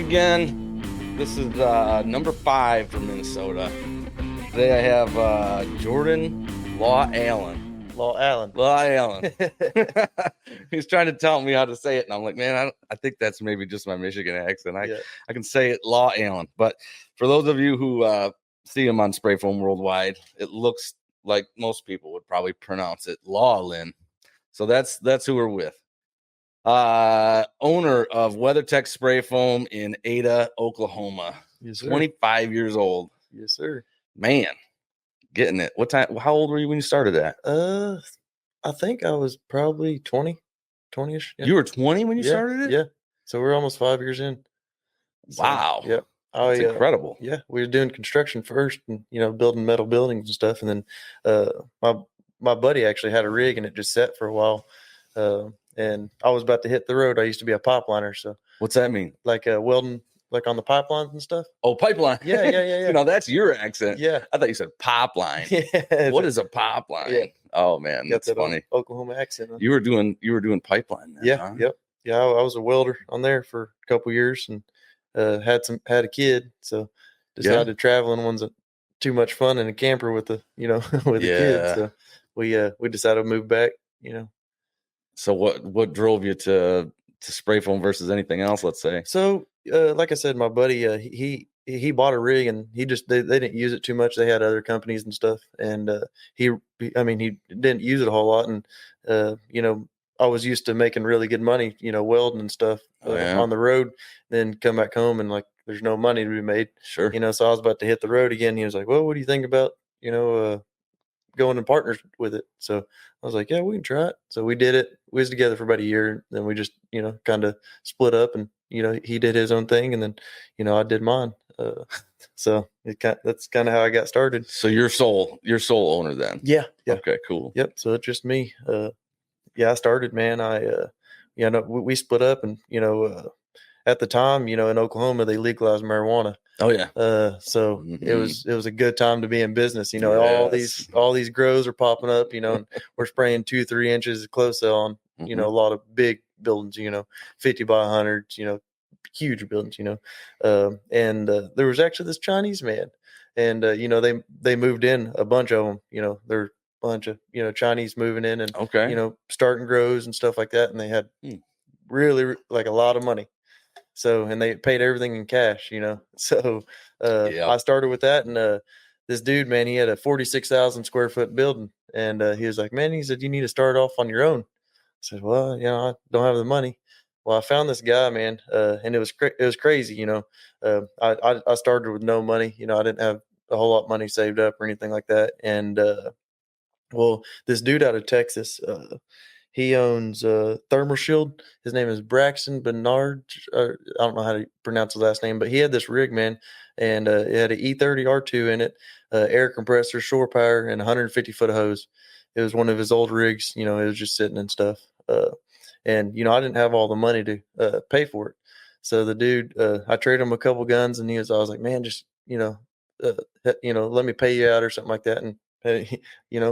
again. This is number 5 from Minnesota. Today I have Jordan Lawalin. He's trying to tell me how to say it, and I'm like, man, I think that's maybe just my Michigan accent. I can say it Lawalin, but for those of you who see him on Spray Foam Worldwide, it looks like most people would probably pronounce it Lawalin. So that's who we're with. Owner of WeatherTech Spray Foam in Ada, Oklahoma. Yes, sir. 25 years old. Yes, sir. Man, getting it. What time? How old were you when you started that? I think I was probably 20-ish. Yeah. You were 20 when you started it? Yeah. So we're almost 5 years in. Wow. Yep. That's incredible. Yeah. We were doing construction first and, building metal buildings and stuff. And then my buddy actually had a rig and it just sat for a while. And I was about to hit the road. I used to be a pipeliner. So what's that mean? Like welding, like on the pipelines and stuff. Oh, pipeline. Yeah. That's your accent. Yeah. I thought you said pipeline. Yeah. What is a pipeline? Yeah. Oh man, that's funny. Oklahoma accent. Huh? You were doing pipeline then, yeah. Huh? Yep. Yeah. I was a welder on there for a couple years and had a kid. So decided to travel and wasn't too much fun in a camper with the with the kids. So we decided to move back. So what drove you to spray foam versus anything else, let's say? So like I said, my buddy he bought a rig and they didn't use it too much. They had other companies and stuff, and he didn't use it a whole lot. And I was used to making really good money, welding and stuff on the road. Then come back home and like there's no money to be made. Sure. So I was about to hit the road again. He was like, "Well, what do you think about going in partners with it?" So I was like, "Yeah, we can try it." So we did it. We was together for about a year. Then we just, kind of split up and, he did his own thing and then, I did mine. So that's kind of how I got started. So you're sole owner then? Yeah. Okay, cool. Yep. So it's just me. I started, man. We split up and, at the time, in Oklahoma, they legalized marijuana. Oh yeah. So it was a good time to be in business. Yes. all these grows are popping up, and we're spraying 2-3 inches of close cell on, a lot of big buildings, 50 by 100, huge buildings, and there was actually this Chinese man and, they moved in a bunch of them, there were a bunch of, Chinese moving in and, starting grows and stuff like that. And they had really like a lot of money. So, and they paid everything in cash, So, I started with that, and this dude, man, he had a 46,000 square foot building, and he was like, man, he said, you need to start off on your own. I said, well, I don't have the money. Well, I found this guy, man, and it was crazy, I started with no money, I didn't have a whole lot of money saved up or anything like that, and well, this dude out of Texas, he owns Thermal Shield. His name is Braxton Bernard. I don't know how to pronounce his last name, but he had this rig, man, and it had an E30 R2 in it, air compressor, shore power, and 150 foot of hose. It was one of his old rigs. It was just sitting and stuff. And I didn't have all the money to pay for it. So the dude, I traded him a couple guns, and I was like, man, just let me pay you out or something like that. And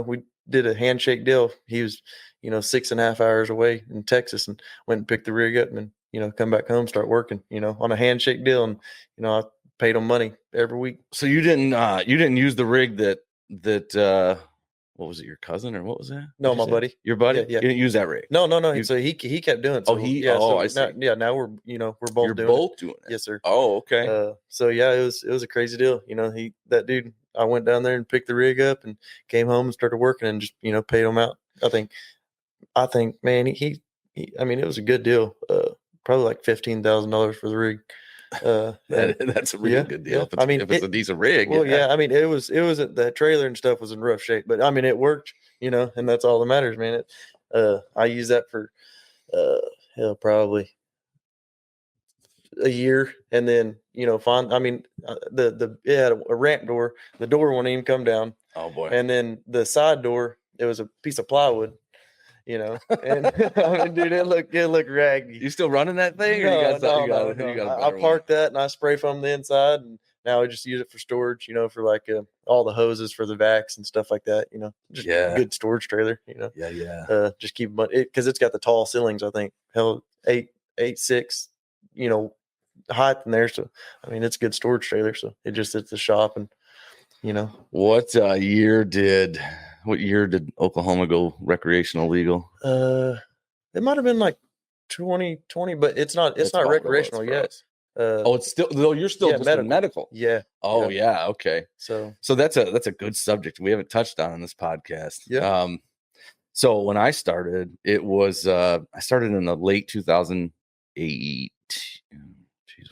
we did a handshake deal. He was 6.5 hours away in Texas and went and picked the rig up and, come back home, start working, on a handshake deal. And, I paid him money every week. So you didn't use the rig that what was it, your cousin or what was that? No, my buddy. Your buddy? Yeah. You didn't use that rig? No. So he kept doing it. So, I see. Now we're, we're both You're doing both it. doing it? Yes, sir. Oh, okay. So yeah, it was a crazy deal. That dude, I went down there and picked the rig up and came home and started working and just, paid him out. I think, man, he it was a good deal. Probably like $15,000 for the rig. That's a really good deal. Yeah. If it's a decent rig. Well, yeah. It was the trailer and stuff was in rough shape, but it worked, and that's all that matters, man. I used that for probably a year, and then it had a ramp door. The door wouldn't even come down. Oh boy! And then the side door, it was a piece of plywood. And dude, it looked raggy. You still running that thing? No. I parked that and I spray foam the inside, and now I just use it for storage. For like all the hoses for the vacs and stuff like that. Just a good storage trailer. Just keep because it's got the tall ceilings. I think 8'6", height in there. So, I mean, it's a good storage trailer. So it just sits the shop and, you know. What year did Oklahoma go recreational legal? It might have been like 2020, but it's not recreational yet. It's still, though, you're still just in medical. Yeah. Oh yeah. Okay. So that's a good subject we haven't touched on in this podcast. Yeah. So when I started, it was I started in the late 2008. Geez,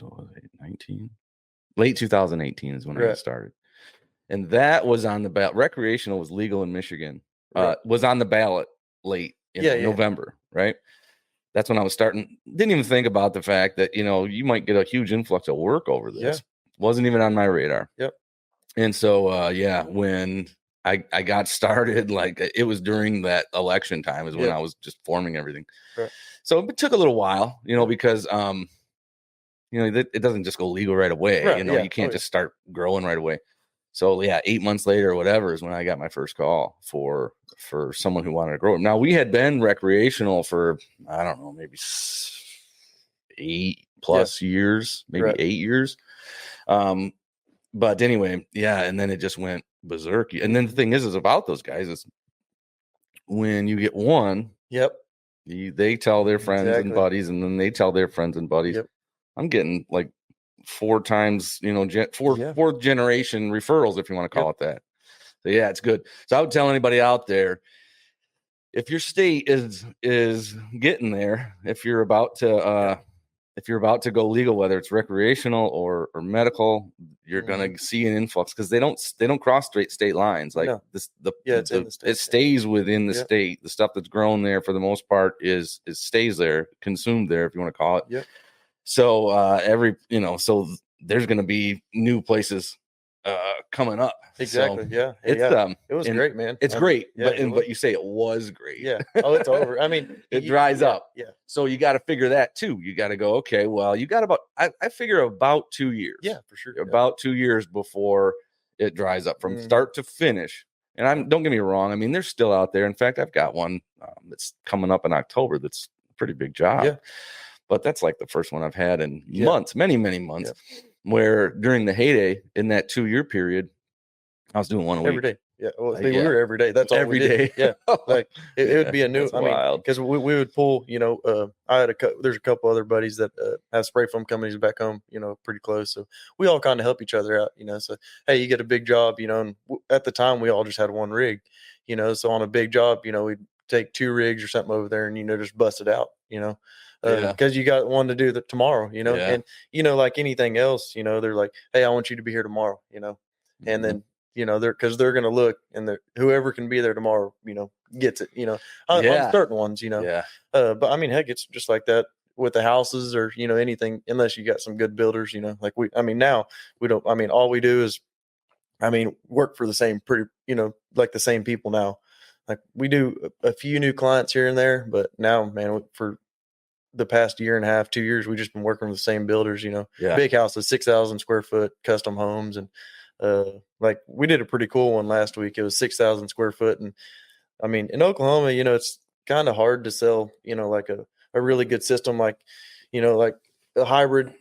what was it? 19? Late 2018 is when I got started. And that was on the ballot. Recreational was legal in Michigan. Was on the ballot late in November, right? That's when I was starting. Didn't even think about the fact that, you might get a huge influx of work over this. Yeah. Wasn't even on my radar. Yep. And so, when I got started, like it was during that election time is when I was just forming everything. Right. So it took a little while, because, it doesn't just go legal right away. Right. You can't just start growing right away. So 8 months later or whatever is when I got my first call for someone who wanted to grow. Now we had been recreational for, I don't know, maybe 8+ years, maybe 8 years. But anyway, and then it just went berserk. And then the thing is about those guys is when you get one, they tell their friends and buddies, and then they tell their friends and buddies. Yep. I'm getting like 4 times, fourth generation referrals, if you want to call it that. So it's good. So I would tell anybody out there, if your state is getting there, if you're about to go legal, whether it's recreational or medical, you're gonna see an influx because they don't cross state lines. Like it stays within the state. The stuff that's grown there for the most part is stays there, consumed there, if you want to call it. Yep. So so there's going to be new places coming up. Exactly. So it was great, man. It's great, but you say it was great. Yeah. Oh, it's over. I mean, it dries up. Yeah. So you got to figure that too. You got to go, okay, well, you got I figure about 2 years. Yeah, for sure. About 2 years before it dries up from start to finish. And don't get me wrong. I mean, they're still out there. In fact, I've got one that's coming up in October. That's a pretty big job. Yeah. But that's like the first one I've had in months, many, many months, where during the heyday in that 2-year period, I was doing one a week. Every day. Yeah. Well, we were every day. That's all every we day. Yeah. Like it would be a new, because we would pull, there's a couple other buddies that have spray foam companies back home, pretty close. So we all kind of help each other out, so, hey, you get a big job, and at the time we all just had one rig, so on a big job, we'd take 2 rigs or something over there and, just bust it out, because you got one to do that tomorrow, and like anything else, they're like, hey, I want you to be here tomorrow, and then because they're going to look, and whoever can be there tomorrow, gets it, on certain ones, but I mean, heck, it's just like that with the houses or anything, unless you got some good builders, like now we don't, all we do is work for the same like the same people now. Like we do a few new clients here and there, but now, man, for the past year and a half, 2 years, we've just been working with the same builders, big houses, 6,000 square foot custom homes. And like we did a pretty cool one last week. It was 6,000 square foot. And in Oklahoma, it's kind of hard to sell, like a really good system, like a hybrid,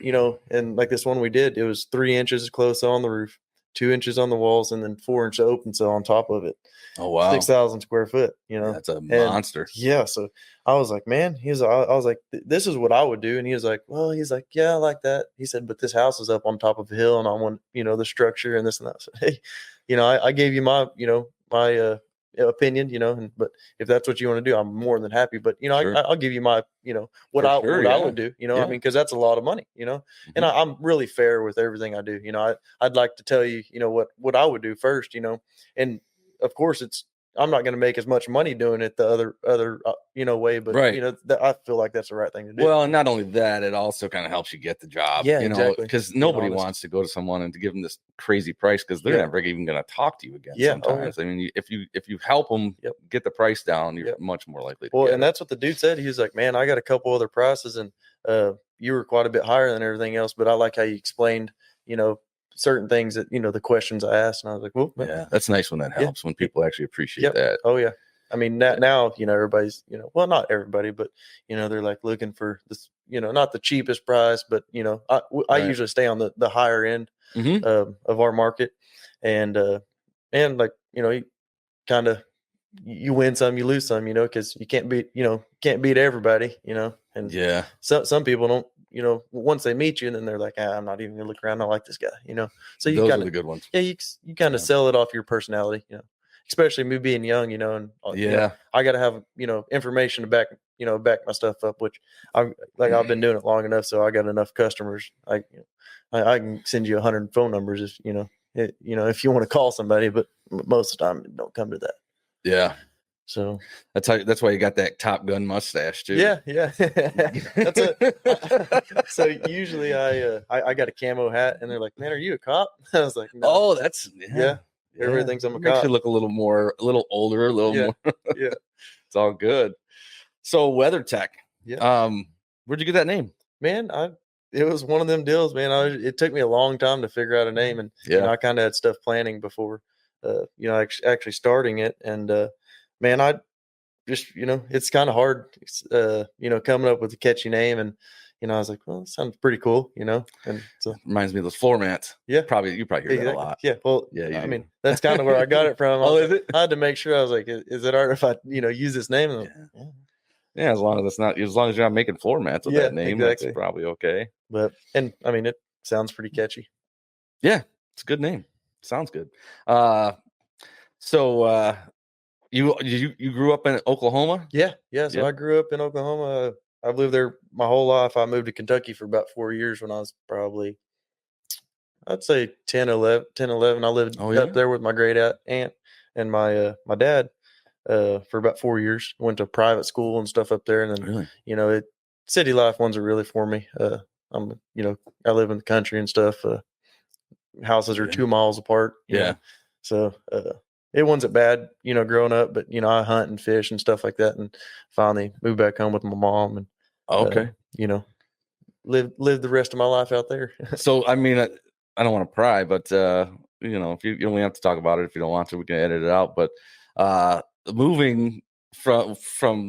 and like this one we did, it was 3 inches close on the roof, 2 inches on the walls, and then 4 inch open cell on top of it. Oh wow, 6,000 square foot. That's a monster. Yeah, so I was like, man, I was like, this is what I would do, and he was like, well, yeah, I like that. He said, but this house is up on top of a hill, and I want the structure and this and that. So, hey, I gave you my my opinion, but if that's what you want to do, I'm more than happy. But sure. I'll give you my what I would do. Because that's a lot of money. And I'm really fair with everything I do. I'd like to tell you, what I would do first. And of course, I'm not going to make as much money doing it the other way, but I feel like that's the right thing to do. Well, and not only that, it also kind of helps you get the job. Yeah, exactly. Because nobody wants to go to someone and to give them this crazy price because they're never even going to talk to you again. Yeah, sometimes. If you help them get the price down, you're much more likely to. Well, and that's what the dude said. He was like, "Man, I got a couple other prices, and you were quite a bit higher than everything else, but I like how you explained, certain things that the questions I asked." And I was like, well, that's nice when that helps, when people actually appreciate that. Oh yeah. I mean, now, everybody's, well, not everybody, but, they're like looking for this, not the cheapest price, but, I usually stay on the higher end of our market. And like, you kind of, you win some, you lose some, because you can't beat everybody, and some people don't, once they meet you, and then they're like, I'm not even gonna look around. I like this guy, so you those kind are the good ones. Yeah. You kind of sell it off your personality, especially me being young, and I got to have, information to back my stuff up, which I've been doing it long enough. So I got enough customers. I can send you 100 phone numbers if you want to call somebody, but most of the time it don't come to that. Yeah. So that's why you got that Top Gun mustache too. Yeah. That's so usually I got a camo hat, and they're like, "Man, are you a cop?" I was like, "No." Oh, that's Everybody thinks I'm a cop. Makes you look a little older, a little more. Yeah. It's all good. So WeatherTech. Yeah. Where'd you get that name? Man, it was one of them deals, man. It took me a long time to figure out a name, and I kind of had stuff planning before, actually starting it. And man, I just, it's kind of hard, coming up with a catchy name. And I was like, well, it sounds pretty cool, and so it reminds me of those floor mats. Yeah, you probably hear that a lot. Yeah, well, yeah, I mean, that's kind of where I got it from. Is it? I had to make sure. I was like, is it art if I use this name? And yeah, as long as you're not making floor mats with that name, exactly. That's probably okay. But I mean, it sounds pretty catchy. Yeah, it's a good name. Sounds good. So you grew up in Oklahoma? Yeah. So I grew up in Oklahoma. I've lived there my whole life. I moved to Kentucky for about 4 years when I was probably, I'd say 10, 11. I lived up there with my great aunt and my dad for about 4 years. Went to private school and stuff up there. And then, really? City life wasn't really for me. I live in the country and stuff. Houses are 2 miles apart. So it wasn't bad, growing up, but, I hunt and fish and stuff like that. And finally moved back home with my mom and, live the rest of my life out there. So, I mean, I don't want to pry, but, if you only have to talk about it, if you don't want to, we can edit it out. But moving from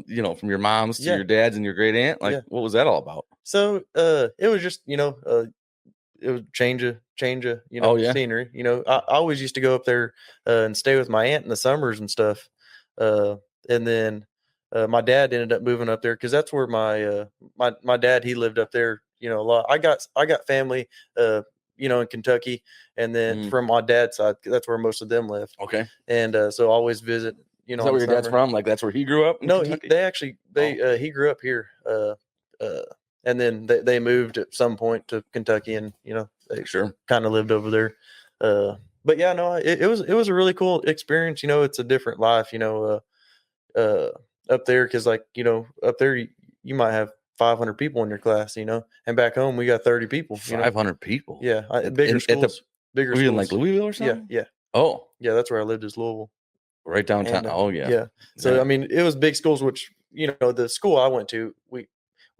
your mom's to your dad's and your great aunt, what was that all about? So it was just, it was change of scenery. I always used to go up there and stay with my aunt in the summers and stuff. And then my dad ended up moving up there because that's where my dad, he lived up there, a lot. I got family, in Kentucky, and then from my dad's side, that's where most of them live. Okay. And so I always visit. Is that where your dad's from? Like that's where he grew up? No, he grew up here. And then they moved at some point to Kentucky, and they kind of lived over there. But yeah, no, it was a really cool experience. It's a different life. Up there, because up there you might have 500 people in your class. And back home we got 30 people. 500 people. Yeah, bigger schools. Bigger schools. In like Louisville or something? Yeah. Oh, yeah, that's where I lived, is Louisville. Right downtown. Yeah. So I mean, it was big schools, which the school I went to,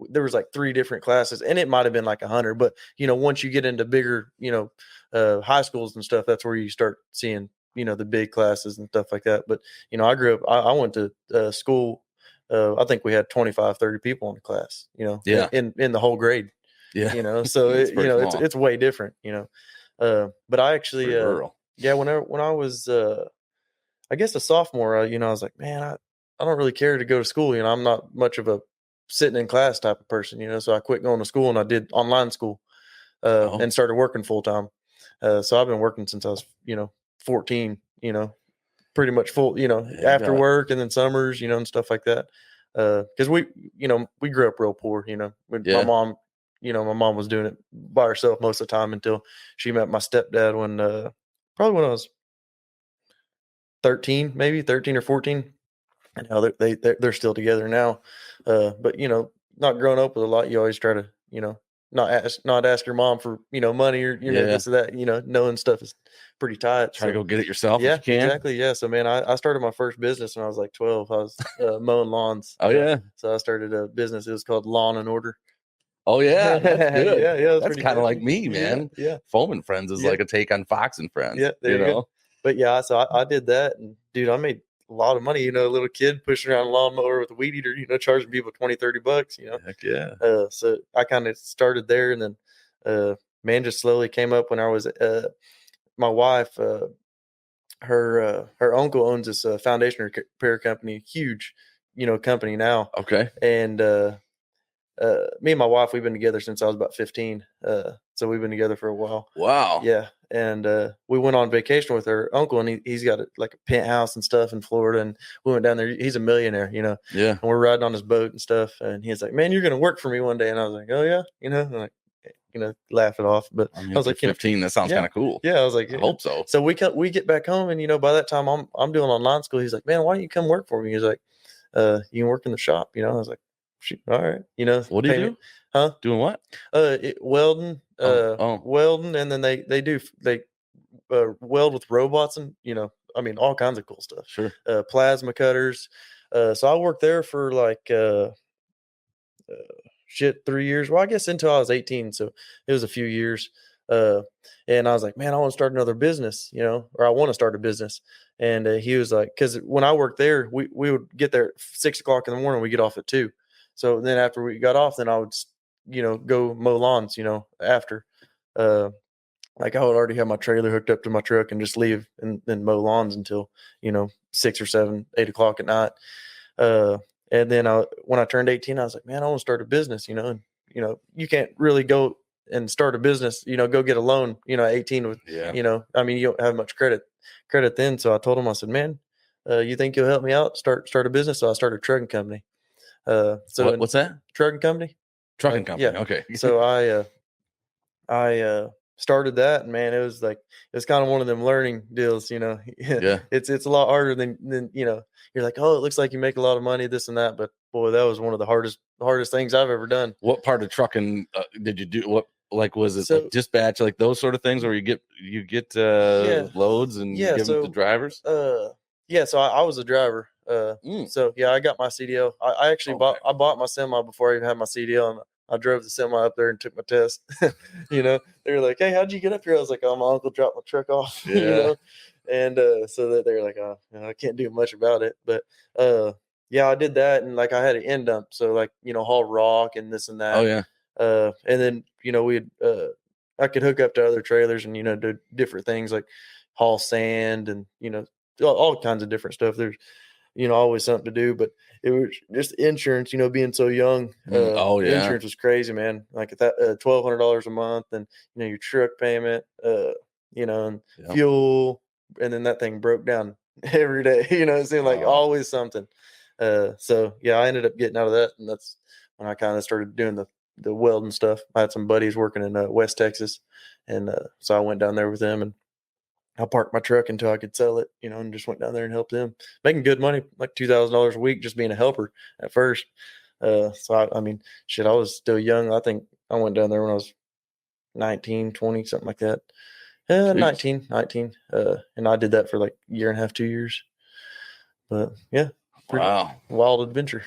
there was like 3 different classes, and it might have been like 100. But once you get into bigger, high schools and stuff, that's where you start seeing the big classes and stuff like that. But I grew up. I went to school. I think we had 25, 30 people in the class. In the whole grade. Yeah. So it's way different. But I actually when I was I guess a sophomore, I was like, man, I don't really care to go to school. I'm not much of a sitting in class type of person, so I quit going to school and I did online school and started working full time. So I've been working since I was, 14, pretty much full, after work and then summers, and stuff like that. Cause we grew up real poor, my mom, my mom was doing it by herself most of the time until she met my stepdad probably when I was 13 or 14. And now they're still together now. But not growing up with a lot, you always try to, not ask your mom for, money or, this or that, knowing stuff is pretty tight. Try to go get it yourself. Yeah, if you can. Exactly. Yeah. So man, I started my first business when I was like 12. I was mowing lawns. Oh yeah. So I started a business. It was called Lawn and Order. Oh yeah. That's good. Yeah. That's kind of like me, man. Yeah. Foam and Friends is like a take on Fox and Friends. Yeah. There you go. But yeah, so I did that, and dude, I made a lot of money, a little kid pushing around a lawnmower with a weed eater, charging people $20-$30, Heck yeah. So I kind of started there, and then, man, just slowly came up when I was, my wife, her uncle owns this foundation repair company, huge, company now. Okay. And me and my wife, we've been together since I was about 15. So we've been together for a while. Wow. Yeah. And we went on vacation with her uncle, and he's got like a penthouse and stuff in Florida. And we went down there. He's a millionaire, Yeah. And we're riding on his boat and stuff. And he's like, "Man, you're going to work for me one day." And I was like, "Oh yeah," and like, laugh it off. But I mean, I was like, 15, that sounds kind of cool. Yeah, I was like, I hope so. So we get back home, and by that time I'm doing online school. He's like, "Man, why don't you come work for me?" He's like, "You can work in the shop." I was like, all right. What do you do? Huh? Doing what? Welding. Welding, and then they weld with robots, and all kinds of cool stuff. Sure. Plasma cutters. So I worked there for like 3 years. Well, I guess until I was 18, so it was a few years. And I was like, "Man, I want to start another business, or I want to start a business." And he was like, because when I worked there, we would get there at 6 o'clock in the morning. We get off at 2. So then after we got off, then I would, go mow lawns, after, like I would already have my trailer hooked up to my truck and just leave and then mow lawns until, 6 or 7, 8 o'clock at night. And then when I turned 18, I was like, "Man, I want to start a business," and, you can't really go and start a business, go get a loan, at 18 with, Yeah. you don't have much credit then. So I told him, I said, "Man, you think you'll help me out, start a business?" So I started a trucking company. So what's that? Trucking company? Trucking company. Yeah. Okay. So I started that, and man, it was kind of one of them learning deals, Yeah. It's a lot harder than you're like, "Oh, it looks like you make a lot of money, this and that," but boy, that was one of the hardest things I've ever done. What part of trucking did you do? What, like, was it So, like dispatch, like those sort of things, where you get loads and give them to drivers? Yeah, so I was a driver. So yeah, I got my CDL. I actually bought my semi before I even had my CDL, and I drove the semi up there and took my test. They were like, "Hey, how'd you get up here?" I was like, "Oh, my uncle dropped my truck off." Yeah. And so that they're like, "Oh, I can't do much about it." But yeah, I did that, and like I had an end dump, so like haul rock and this and that. Oh yeah. And then we'd I could hook up to other trailers and do different things like haul sand and all kinds of different stuff. There's always something to do, but it was just insurance. Being so young, Oh yeah. insurance was crazy, man. Like at that $1,200 a month, and your truck payment, and fuel, and then that thing broke down every day. It seemed like always something. So yeah, I ended up getting out of that, and that's when I kind of started doing the welding stuff. I had some buddies working in West Texas, and so I went down there with them, and I parked my truck until I could sell it, and just went down there and helped them, making good money, like $2,000 a week, just being a helper at first. So I mean, shit, I was still young. I think I went down there when I was 19, 20, something like that. 19. And I did that for like a year and a half, 2 years. But yeah, wow, wild adventure.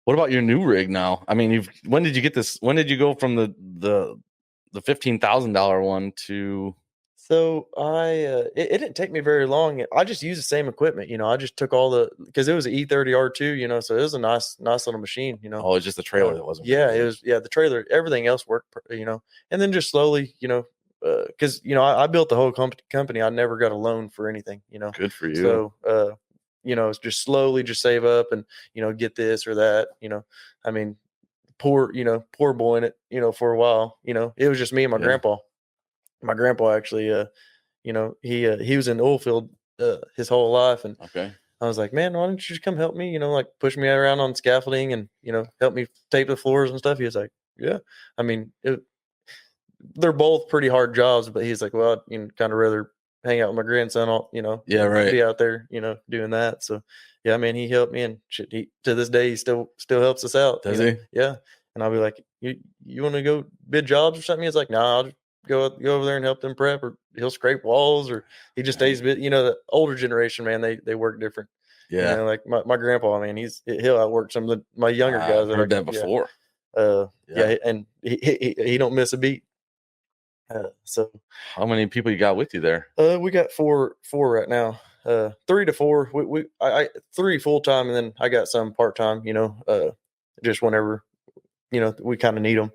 What about your new rig now? I mean, when did you get this? When did you go from the $15,000 one to? So it didn't take me very long. I just used the same equipment, I just took because it was an E30R2, so it was a nice little machine, Oh, it's just the trailer that wasn't. Yeah, it was. Yeah, the trailer, everything else worked, and then just slowly, because I built the whole company. I never got a loan for anything, Good for you. So it's just slowly just save up and get this or that, I mean, poor boy in it, for a while, it was just me and my grandpa. My grandpa actually, he was in the oil field his whole life, and okay. I was like, "Man, why don't you just come help me? Like push me around on scaffolding and help me tape the floors and stuff." He was like, "Yeah." I mean, they're both pretty hard jobs, but he's like, "Well, kind of rather hang out with my grandson, yeah, right, be out there, doing that." So, yeah, man, he helped me, and shit, to this day he still helps us out. Does he? Yeah, and I'll be like, "You want to go bid jobs or something?" He's like, "Nah, I'll just go over there and help them prep," or he'll scrape walls, or he just stays bit. The older generation, man, they work different. Yeah, like my grandpa, man, he'll outwork some of my younger guys. I've heard that before. Yeah, and he don't miss a beat. So how many people you got with you there? We got four right now. 3 to 4. I 3 full time, and then I got some part time. Just whenever we kind of need them.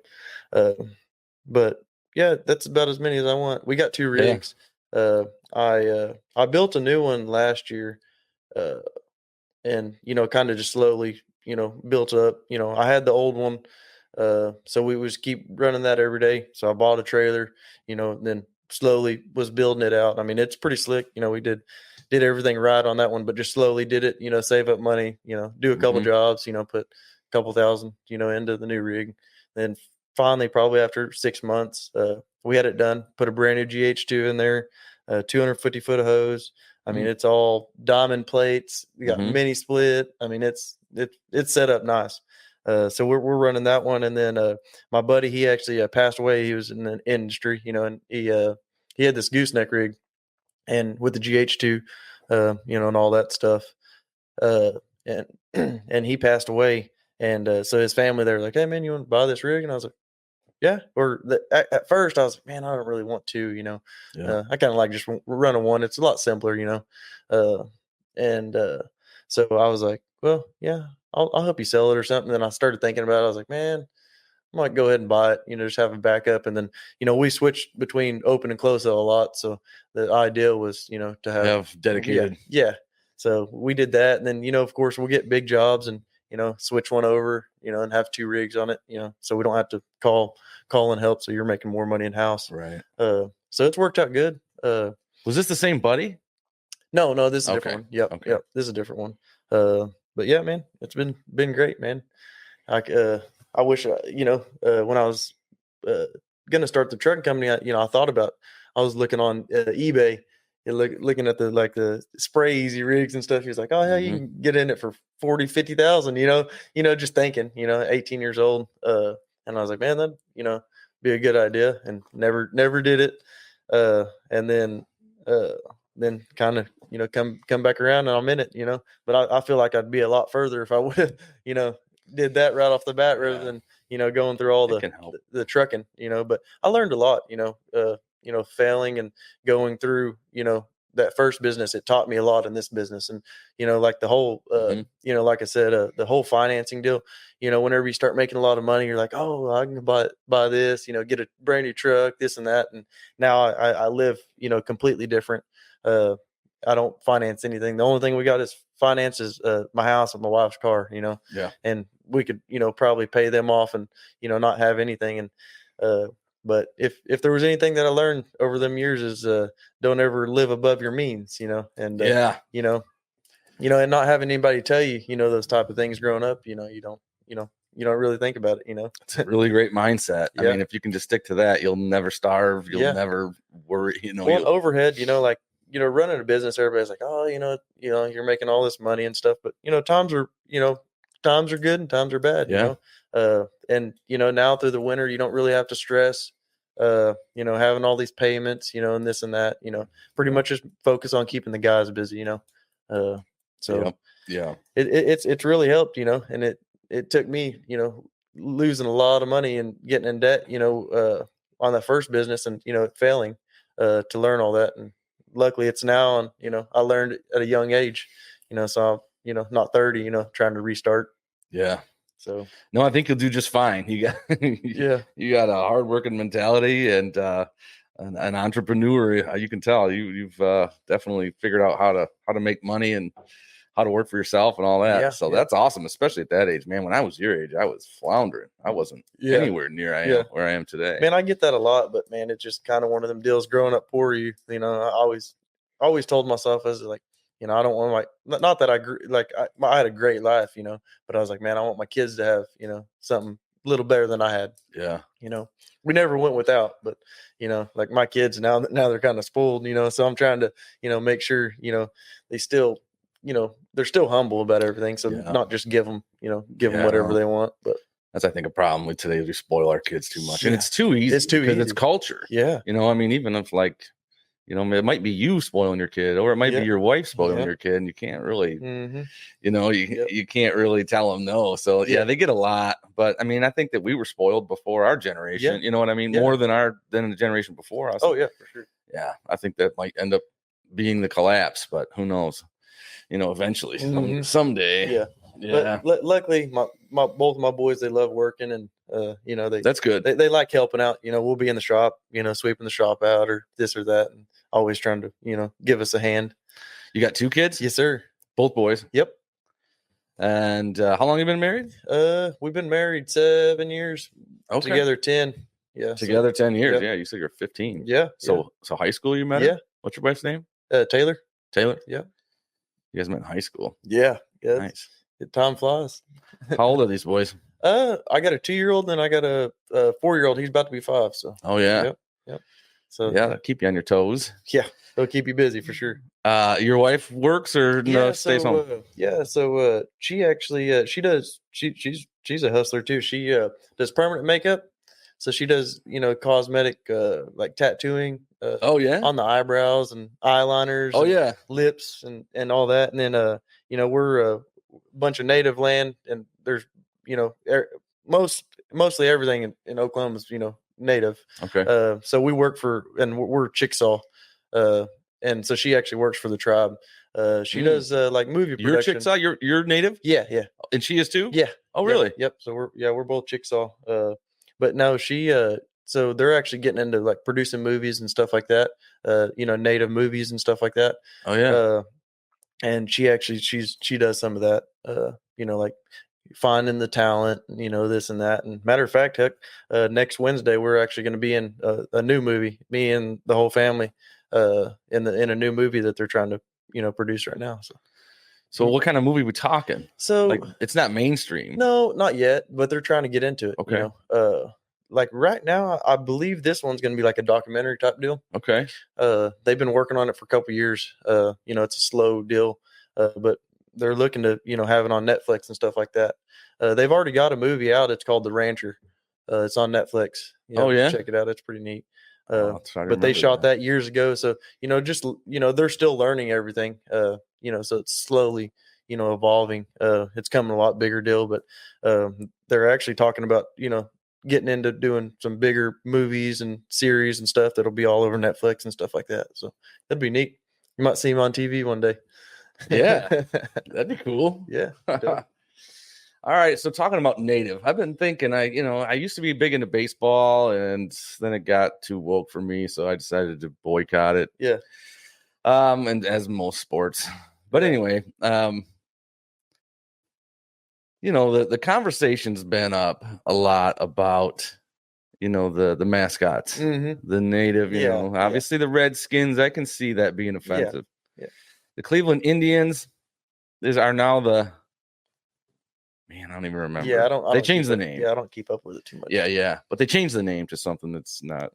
But yeah, that's about as many as I want. We got 2 rigs. I built a new one last year, and kind of just slowly built up. I had the old one, so we was keep running that every day. So I bought a trailer, then slowly was building it out. I mean, it's pretty slick. We did everything right on that one, but just slowly did it. Save up money. Do a couple jobs. Put a couple thousand. Into the new rig. Then finally, probably after 6 months, we had it done. Put a brand new GH2 in there, 250 foot of hose. I mean, it's all diamond plates. We got mini split. I mean, it's set up nice. So we're running that one, and then my buddy, he actually passed away. He was in the industry, and he had this gooseneck rig, and with the GH2, and all that stuff, and and he passed away, and so his family, they were like, "Hey man, you want to buy this rig?" And I was like, yeah. At first I was like, man, I don't really want to, I kind of like just running one. It's a lot simpler, and so I was like, well, yeah, I'll help you sell it or something. Then I started thinking about it. I was like, man, I might go ahead and buy it, just have a backup. And then, we switched between open and close sell a lot. So the idea was, to have dedicated. Yeah. So we did that. And then, of course we'll get big jobs and, switch one over, and have 2 rigs on it, so we don't have to call and help. So you're making more money in house. Right. So it's worked out good. Was this the same buddy? No, this is a different one. Yep. Okay. Yep. This is a different one. But yeah, man, it's been great, man. I wish, when I was going to start the trucking company, I thought about, I was looking on eBay and looking at the spray easy rigs and stuff. He was like, oh yeah, you can get in it for 40,000-50,000, just thinking, 18 years old. And I was like, man, that, be a good idea, and never did it. And then kind of, come back around and I'm in it, but I feel like I'd be a lot further if I would have, did that right off the bat rather than, going through all the trucking, but I learned a lot, failing and going through, that first business. It taught me a lot in this business. And, like the whole, like I said, the whole financing deal, whenever you start making a lot of money, you're like, oh, I can buy this, get a brand new truck, this and that. And now I live, completely different. I don't finance anything. The only thing we got is finances, my house and my wife's car, and we could, probably pay them off and, not have anything. And, but if there was anything that I learned over them years is, don't ever live above your means, and, and not having anybody tell you, those type of things growing up, you don't really think about it, It's a really great mindset. Yeah. I mean, if you can just stick to that, you'll never starve. You'll never worry, Well, overhead, like, running a business, everybody's like, oh, you're making all this money and stuff, but, times are good and times are bad, and, now through the winter, you don't really have to stress, having all these payments, and this and that, pretty much just focus on keeping the guys busy, so it's really helped, and it took me, losing a lot of money and getting in debt, on that first business and, failing, to learn all that. And luckily it's now, and, I learned it at a young age, so I'm, not 30, trying to restart. Yeah. So no, I think you'll do just fine. You got you got a hardworking mentality and an entrepreneur. You can tell you've definitely figured out how to make money and how to work for yourself and all that. So that's awesome, especially at that age, man. When I was your age, I was floundering. I wasn't anywhere near where I am today. Man, I get that a lot, but man, it's just kind of one of them deals. Growing up poor, I always told myself, I was like, I don't want not that I grew, like I had a great life, but I was like, man, I want my kids to have, something a little better than I had. Yeah. We never went without, but, like my kids now they're kind of spoiled, so I'm trying to, make sure, they still, they're still humble about everything. So not just give them whatever they want, but that's, I think, a problem with today. We spoil our kids too much, and it's too easy. It's too easy. It's culture. Yeah. I mean, even if it might be you spoiling your kid, or it might be your wife spoiling your kid, and you can't really, you can't really tell them no. So they get a lot, but I mean, I think that we were spoiled before our generation. You know what I mean? More than the generation before us. Oh yeah, for sure. Yeah, I think that might end up being the collapse, but who knows? Eventually, someday. Yeah. But luckily, both of my boys, they love working, and that's good. They like helping out. We'll be in the shop, sweeping the shop out or this or that, and always trying to give us a hand. You got 2 kids? Yes, sir. Both boys. Yep. And how long have you been married? We've been married 7 years. Okay. Together 10. Yeah. Together 10 years. Yep. Yeah. You said you're 15. Yeah. So high school you met her? Yeah. What's your wife's name? Taylor. Taylor? Yeah. You guys met in high school. Yeah. Nice. Time flies. How old are these boys? I got a 2-year-old and I got a 4-year-old. He's about to be 5. So. Oh yeah. Yep. So yeah, keep you on your toes. Yeah, they'll keep you busy for sure. Your wife works or stays home? So she actually she's a hustler too. She does permanent makeup. So she does cosmetic like tattooing. On the eyebrows and eyeliners. And lips and all that. And then we're a bunch of native land, and there's mostly everything in Oklahoma is native. Okay. So we work and we're Chickasaw. And so she actually works for the tribe. She does like movie production. You're Chickasaw? You're native? Yeah. And she is too? Yeah. Oh, really? Yep. So we're both Chickasaw. But no, she so they're actually getting into like producing movies and stuff like that. Native movies and stuff like that. Oh yeah. And she does some of that. Like finding the talent, this and that. And matter of fact, heck, next Wednesday we're actually going to be in a new movie. Me and the whole family in a new movie that they're trying to produce right now. So what kind of movie we talking? So like it's not mainstream. No, not yet, but they're trying to get into it. Okay. Like right now, I believe this one's going to be like a documentary type deal. Okay. They've been working on it for a couple years. It's a slow deal, but they're looking to have it on Netflix and stuff like that. They've already got a movie out. It's called The Rancher. It's on Netflix. Check it out. It's pretty neat. But they shot that years ago. So, they're still learning everything. So it's slowly, evolving. It's coming a lot bigger deal, but they're actually talking about, getting into doing some bigger movies and series and stuff that'll be all over Netflix and stuff like that. So that'd be neat. You might see him on TV one day. Yeah, that'd be cool. Yeah. All right. So talking about native, I've been thinking, I used to be big into baseball, and then it got too woke for me. So I decided to boycott it. Yeah. And as most sports, but anyway, the conversation's been up a lot about, the mascots, the native, obviously the Redskins. I can see that being offensive. Yeah. The Cleveland Indians are now I don't even remember. Yeah, they changed the name. Yeah, I don't keep up with it too much. Yeah. But they changed the name to something that's not,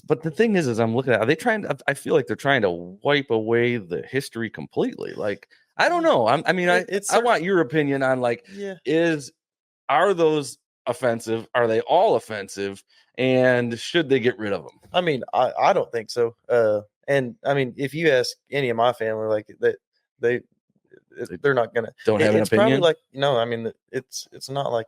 But the thing is I'm looking at, are they trying to, I feel like they're trying to wipe away the history completely. Like, I don't know. I want your opinion on are those offensive? Are they all offensive? And should they get rid of them? I mean, I don't think so. And I mean, if you ask any of my family, like they're not gonna have an opinion. Probably like I mean, it's not like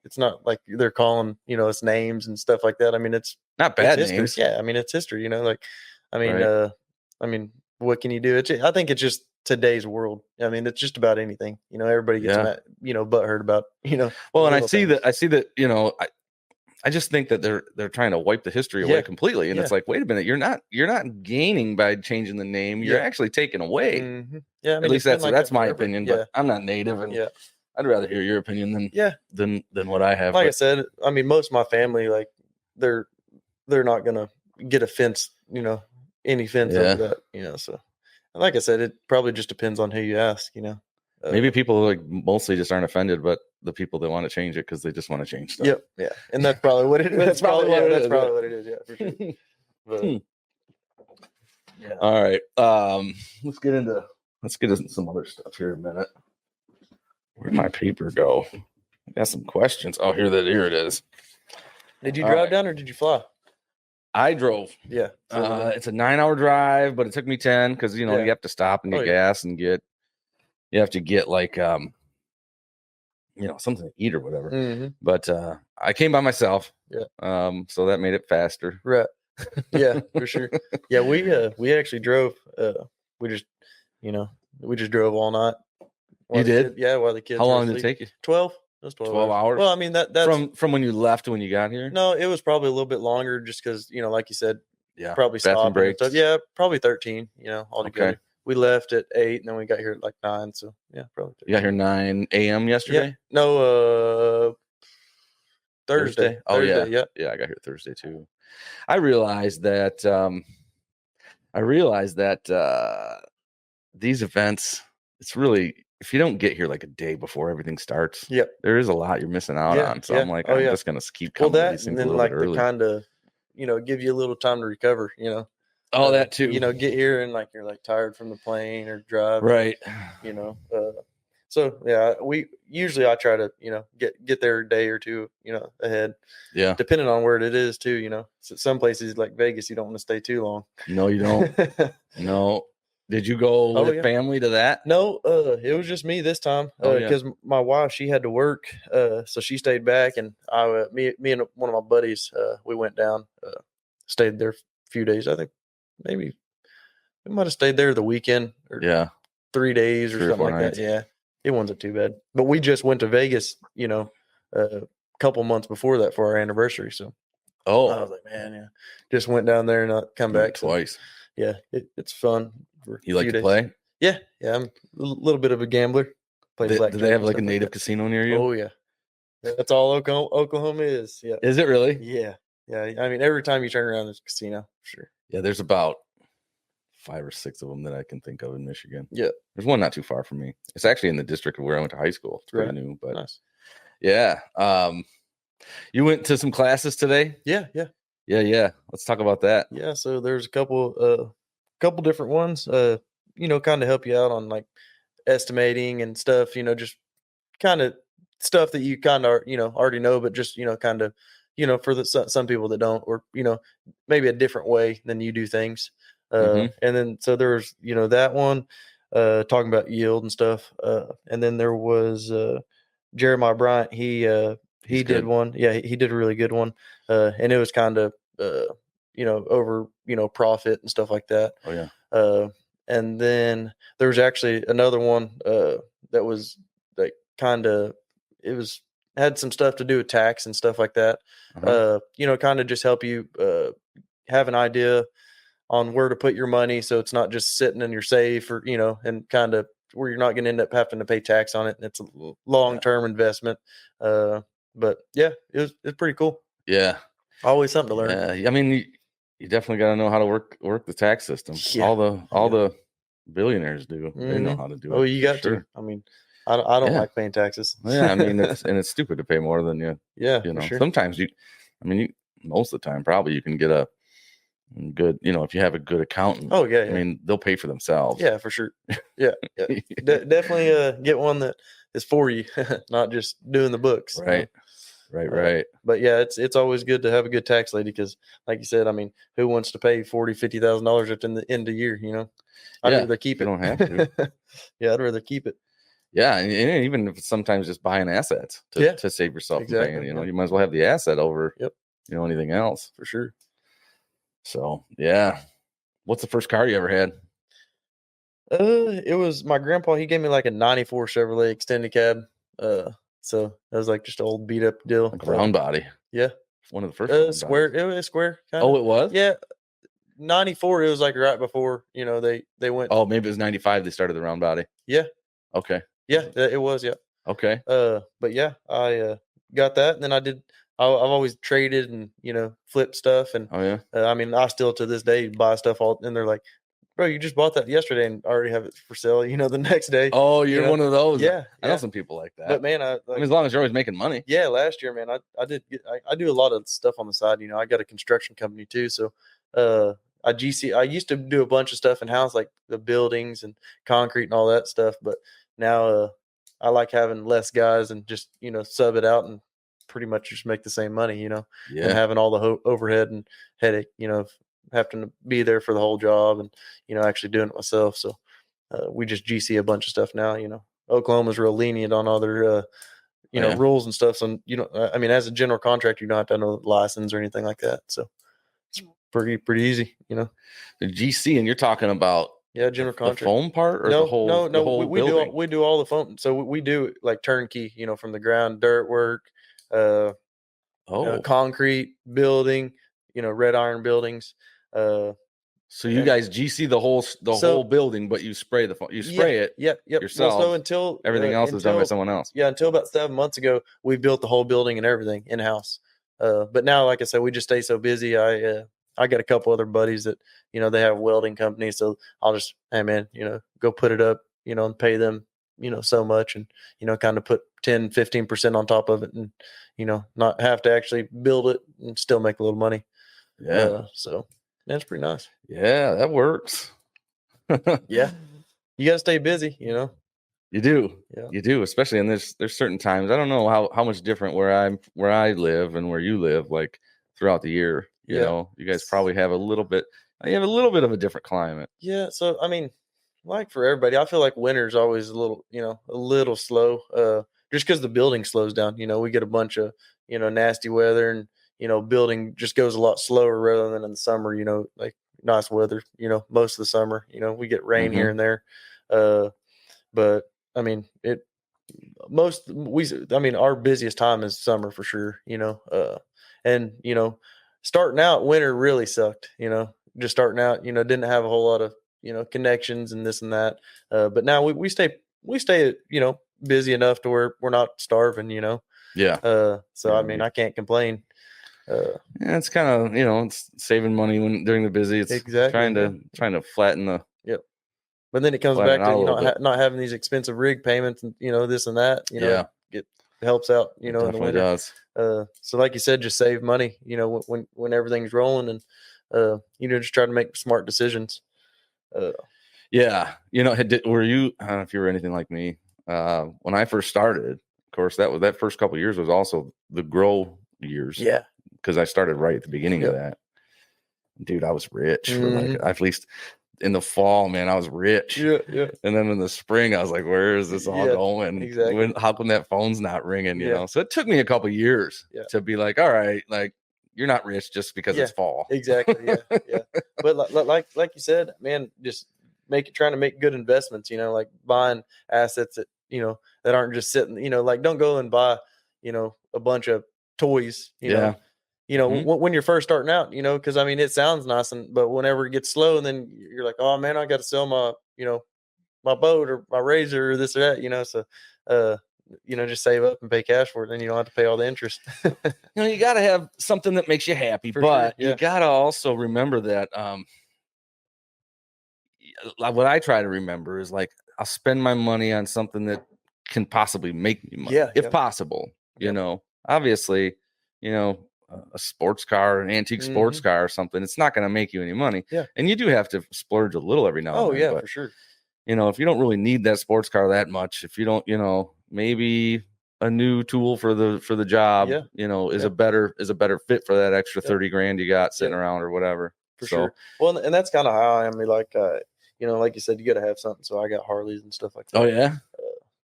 it's not like they're calling us names and stuff like that. I mean, it's not bad names. History. Yeah, I mean, it's history. I mean, what can you do? I think it's just today's world. I mean, it's just about anything. Everybody gets mad, butthurt about Well, and I see that. I just think that they're trying to wipe the history away completely, and it's like, wait a minute, you're not gaining by changing the name. You're actually taking away. Mm-hmm. Yeah, I mean, at least that's my opinion. But I'm not native, and I'd rather hear your opinion than what I have. Like I said, I mean, most of my family, like they're not gonna get offense, any offense over that, So, like I said, it probably just depends on who you ask, Maybe people mostly just aren't offended, but the people that want to change it because they just want to change stuff. Yep, yeah, and that's probably what it is. That's probably what it is. Yeah, for sure. But, yeah. All right. Let's get into some other stuff here in a minute. Where'd my paper go? I got some questions. Oh, here it is. Did you drive down or did you fly? I drove. Yeah. It's a 9-hour drive, but it took me 10 because you have to stop and get gas and you have to get like something to eat or whatever. Mm-hmm. But I came by myself. Yeah. So that made it faster. Right. Yeah, for sure. Yeah, we actually drove. We just we just drove all night. You did? While the kids. How were long did it asleep. take you? 12. It was 12 hours. Well, I mean that's from when you left to when you got here. No, it was probably a little bit longer, just because like you said, Yeah, probably bathroom stopping and stuff. breaks. Yeah, probably 13. Altogether. Okay. We left at 8, and then we got here at like 9. So yeah, probably 13. You got here 9 a.m. yesterday. Yeah. No, Thursday. Oh Thursday, yeah, yeah. I got here Thursday too. I realized that. These events, it's really, if you don't get here like a day before everything starts, Yep. there is a lot you're missing out on. So I'm like, I'm just gonna keep coming to these things a little bit early. Kind of, give you a little time to recover. Oh, that too. Get here and you're tired from the plane or drive. Right. So yeah, I try to get there a day or two ahead. Yeah. Depending on where it is too. So some places like Vegas, you don't want to stay too long. No, you don't. No. Did you go with family to that? No, it was just me this time because my wife, she had to work, so she stayed back, and me and one of my buddies, we went down, stayed there a few days. I think maybe we might have stayed there the weekend or 3 days or something like that. Yeah, it wasn't too bad. But we just went to Vegas, a couple months before that for our anniversary. So I was like, man, just went down there and come back twice. So, yeah, it's fun. You like to play? Yeah, I'm a little bit of a gambler. Do they have like a native casino near you? Oh yeah, that's all Oklahoma is. Yeah. Is it really? Yeah. I mean, every time you turn around, there's a casino for sure. Yeah, there's about 5 or 6 of them that I can think of in Michigan. Yeah, there's one not too far from me. It's actually in the district of where I went to high school. It's pretty new, but nice. Yeah. You went to some classes today? Yeah. Let's talk about that. Yeah, so there's a couple different ones, kind of help you out on like estimating and stuff, just kind of stuff that you kind of, already know, but just, kind of, for some people that don't, or, maybe a different way than you do things. And then, so there's, that one, talking about yield and stuff. And then there was, Jeremiah Bryant. He did one. Yeah. He did a really good one. And it was kind of, over, profit and stuff like that. Oh yeah. And then there was actually another one that was like kind of, had some stuff to do with tax and stuff like that. Kind of just help you have an idea on where to put your money, so it's not just sitting in your safe, or and kind of where you're not going to end up having to pay tax on it. And it's a long-term investment. But yeah, it's pretty cool. Yeah, always something to learn. Yeah, I mean, you definitely got to know how to work the tax system. Yeah. All the billionaires do. They know how to do it. Oh, you got to. I mean, I don't like paying taxes. Yeah, I mean, it's stupid to pay more than you. Yeah, sure. Sometimes most of the time probably you can get a good, if you have a good accountant. Oh yeah. I mean, they'll pay for themselves. Yeah, for sure. Yeah. Definitely get one that is for you, not just doing the books. Right. Right. But yeah, it's always good to have a good tax lady, because like you said, I mean, who wants to pay $40,000-$50,000 at the end of the year? I'd rather keep it. You don't have to. Yeah, I'd rather keep it. Yeah, and even if it's sometimes just buying assets to save yourself from paying, you might as well have the asset over anything else. For sure. So yeah. What's the first car you ever had? It was my grandpa. He gave me like a 94 Chevrolet extended cab. So that was like just an old beat up deal. Like a round body. Yeah. One of the first square. It was square. Kinda. Oh, it was? Yeah. 94, it was like right before, they went. Oh, maybe it was 95 they started the round body. Yeah. Okay. Yeah, it was, yeah. Okay. But yeah, I got that, and then I've always traded and, flipped stuff, and oh yeah. I mean, I still to this day buy stuff and they're like, bro, you just bought that yesterday and already have it for sale, the next day. Oh, you're one of those. Yeah. I know some people like that. But man, I mean, as long as you're always making money. Yeah, last year, man, I do a lot of stuff on the side. I got a construction company too, so I used to do a bunch of stuff in house, like the buildings and concrete and all that stuff, but now I like having less guys and just sub it out and pretty much just make the same money, and having all the overhead and headache, of having to be there for the whole job and actually doing it myself. So we just GC a bunch of stuff now. Oklahoma's real lenient on other rules and stuff. So I mean, as a general contractor, you don't have to know license or anything like that. So pretty easy, you know. The GC, and you're talking about general contractor. The foam part or no, the whole no, whole we building? do all the foam. So we do like turnkey, you know, from the ground, dirt work, concrete building, you know, red iron buildings. So you guys GC the whole building, but you spray the foam. You spray it yourself. Well, so until everything else is done by someone else. Yeah, until about 7 months ago, we built the whole building and everything in house. But now, like I said, we just stay so busy. I got a couple other buddies that, you know, they have welding companies, so I'll just, hey man, you know, go put it up, you know, and pay them, you know, so much, and, you know, kind of put 10-15% on top of it, and, you know, not have to actually build it and still make a little money. Yeah. So that's pretty nice. Yeah, that works. Yeah. You got to stay busy, you know. You do. Yeah. You do, especially in there's certain times. I don't know how much different where I live and where you live, like throughout the year. You know, you guys probably have a little bit of a different climate. Yeah. So I mean, like for everybody, I feel like winter's always a little slow. Just because the building slows down. You know, we get a bunch of, you know, nasty weather, and, you know, building just goes a lot slower rather than in the summer, you know, like nice weather, you know, most of the summer, you know, we get rain here and there. But I mean, our busiest time is summer for sure, you know, and, you know, starting out winter really sucked, you know, just starting out, you know, didn't have a whole lot of, you know, connections and this and that. But now we stay, you know, busy enough to where we're not starving, you know? Yeah. So, I mean, I can't complain. Yeah, it's kind of, you know, it's saving money during the busy. It's trying to flatten the. Yep. But then it comes back to, you know, not having these expensive rig payments and, you know, this and that, you know, it helps out, you know, in the winter. Does. So like you said, just save money, you know, when everything's rolling, and, you know, just try to make smart decisions. Yeah. You know, were you, I don't know if you were anything like me, when I first started, of course, that first couple of years was also the grow years. Yeah. Because I started right at the beginning of that. Dude, I was rich for like, at least in the fall, man, I was rich. Yeah. And then in the spring, I was like, where is this all going? Exactly. How come that phone's not ringing? You know? So it took me a couple of years to be like, all right, like, you're not rich just because it's fall. Exactly. Yeah. But like you said, man, just trying to make good investments, you know, like buying assets that, you know, that aren't just sitting, you know, like don't go and buy, you know, a bunch of toys, you know. You know, when you're first starting out, you know, because I mean, it sounds nice, but whenever it gets slow, and then you're like, oh man, I got to sell my, you know, my boat or my razor or this or that, you know. So, you know, just save up and pay cash for it, and you don't have to pay all the interest. You know, you got to have something that makes you happy, but you got to also remember that. What I try to remember is like, I'll spend my money on something that can possibly make me money, if possible. You know, obviously, you know. A sports car, an antique sports car or something, it's not going to make you any money. Yeah. And you do have to splurge a little every now and then. Oh, yeah, for sure. You know, if you don't really need that sports car that much, if you don't, you know, maybe a new tool for the job, you know, is a better fit for that extra 30 grand you got sitting around or whatever. For sure. Well, and that's kind of how I am. Like, you know, like you said, you got to have something. So I got Harleys and stuff like that. Oh, yeah.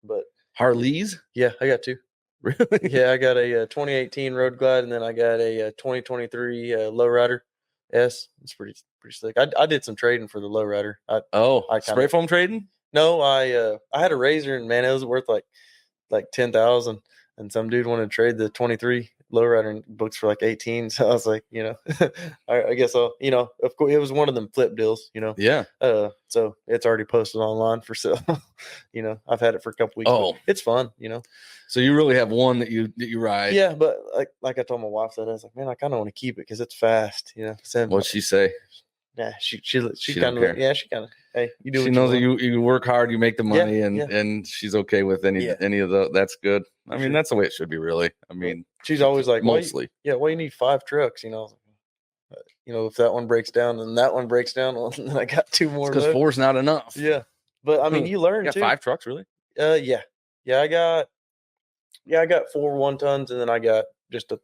But Harleys? Yeah, I got two. Really? Yeah, I got a 2018 Road Glide, and then I got a 2023 Lowrider S. It's pretty slick. I did some trading for the Lowrider. Spray foam trading? No, I had a Razor, and man, it was worth like 10,000, and some dude wanted to trade the 23 Lowrider and books for like 18. So I was like, you know, I guess I'll, you know, of course it was one of them flip deals, you know. Yeah. So it's already posted online for sale. You know, I've had it for a couple weeks. Oh, it's fun, you know. So you really have one that you ride? Yeah, but like I told my wife that, I was like, man, I kind of want to keep it because it's fast, you know. What'd she say? Yeah, she kind of, yeah, she kind of, hey, you do. She knows that you work hard, you make the money, and she's okay with any of the. That's good. I mean, that's the way it should be, really. I mean, she's always like, mostly, well, you need 5 trucks, you know. You know, if that one breaks down and that one breaks down, well, then I got 2 more. Because 4's not enough. Yeah, but I mean, you learn too. 5 trucks, really? Yeah. I got 4 1-tons, and then I got just a,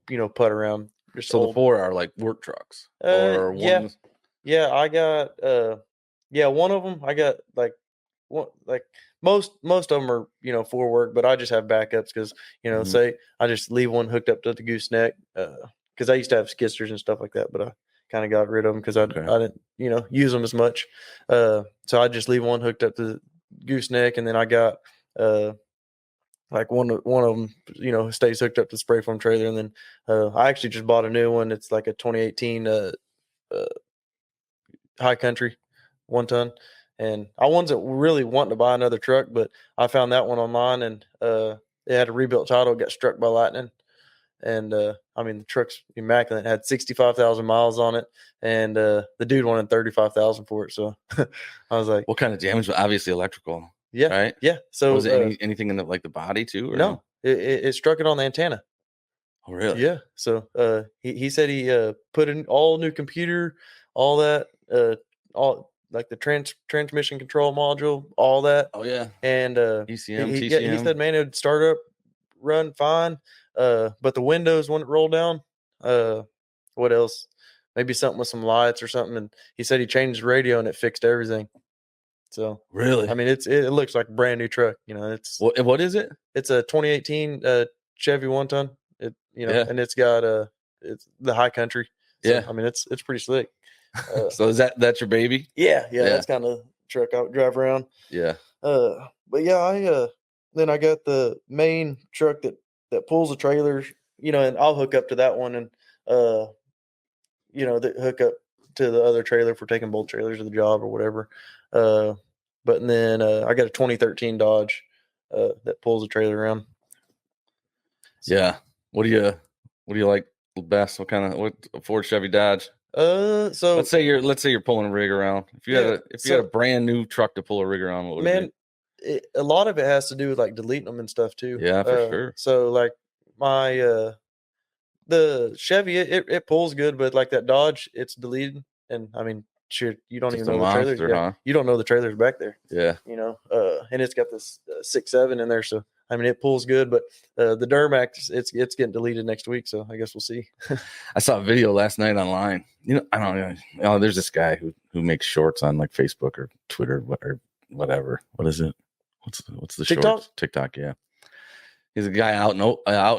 you know, putt around. So the 4 are like work trucks, or ones? Yeah. I got one of them. I got like most of them are, you know, for work, but I just have backups because, you know, say I just leave one hooked up to the gooseneck, because I used to have skisters and stuff like that, but I kind of got rid of them because I didn't, use them as much. So I just leave one hooked up to the gooseneck, and then I got like one of them, stays hooked up to the spray foam trailer, and then I actually just bought a new one. It's like a 2018 High Country 1 ton, and I wasn't really wanting to buy another truck, but I found that one online, and it had a rebuilt title, got struck by lightning. And I mean, the truck's immaculate. It had 65,000 miles on it, and the dude wanted 35,000 for it. So I was like, "What kind of damage?" Obviously, electrical. Yeah, right. Yeah. So was it anything in the body too? Or no, it struck it on the antenna. Oh, really? Yeah. So he said he put in all new computer, all that, all like the transmission control module, all that. Oh yeah. And ECM, TCM. Yeah, he said, man, it would start up, run fine. But the windows wouldn't roll down. What else? Maybe something with some lights or something. And he said he changed the radio and it fixed everything. So really, I mean, it looks like a brand new truck. It's what is it? It's a 2018 Chevy 1 ton. And it's got it's the High Country. So, yeah, I mean, it's pretty slick. So is that's your baby? Yeah. That's kind of truck I would drive around. Yeah. But yeah, then I got the main truck that pulls the trailers, and I'll hook up to that one, and hook up to the other trailer for taking both trailers to the job or whatever. But then I got a 2013 Dodge that pulls the trailer around. So, yeah. What do you like best? What Ford, Chevy, Dodge? So let's say you're pulling a rig around. If you had a brand new truck to pull a rig around, what would it be? A lot of it has to do with like deleting them and stuff too. Yeah, for sure. So like my the Chevy, it pulls good, but like that Dodge, it's deleted, and I mean, sure, you don't even know the trailers. Huh? You don't know the trailers back there. Yeah. And it's got this 6.7 in there, so I mean, it pulls good, but the Duramax, it's getting deleted next week, so I guess we'll see. I saw a video last night online. I don't know. There's this guy who makes shorts on like Facebook or Twitter or whatever. What is it? What's the TikTok? Shorts? TikTok, yeah. He's a guy out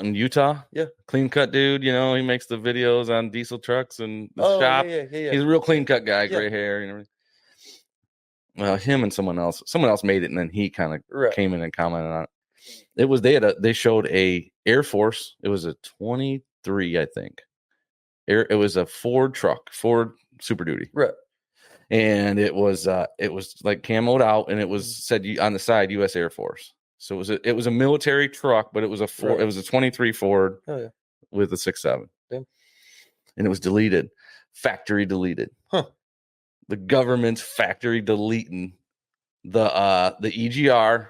in Utah. Yeah. Clean cut dude. He makes the videos on diesel trucks and the shop. Yeah. He's a real clean cut guy, gray hair, Well, him and someone else made it, and then he kind of came in and commented on it. They showed a Air Force. It was a 23, I think. It was a Ford truck, Ford Super Duty. Right. And it was like camoed out, and it was said on the side U.S. Air Force. So it was a military truck, but it was a Ford. Right. It was a 23 Ford with a 6.7. Yeah. And it was deleted, factory deleted. Huh. The government's factory deleting the EGR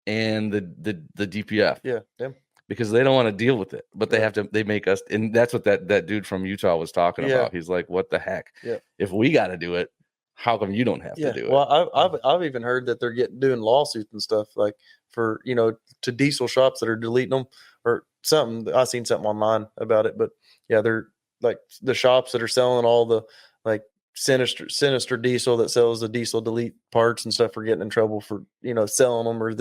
and the DPF. Yeah. Damn. Because they don't want to deal with it, but they make us, and that's what that dude from Utah was talking about. He's like, what the heck? Yeah. If we got to do it, how come you don't have to do it? Well, I've even heard that they're doing lawsuits and stuff like for, to diesel shops that are deleting them or something. I seen something online about it, but yeah, they're like the shops that are selling all the like sinister diesel that sells the diesel delete parts and stuff are getting in trouble for, selling them or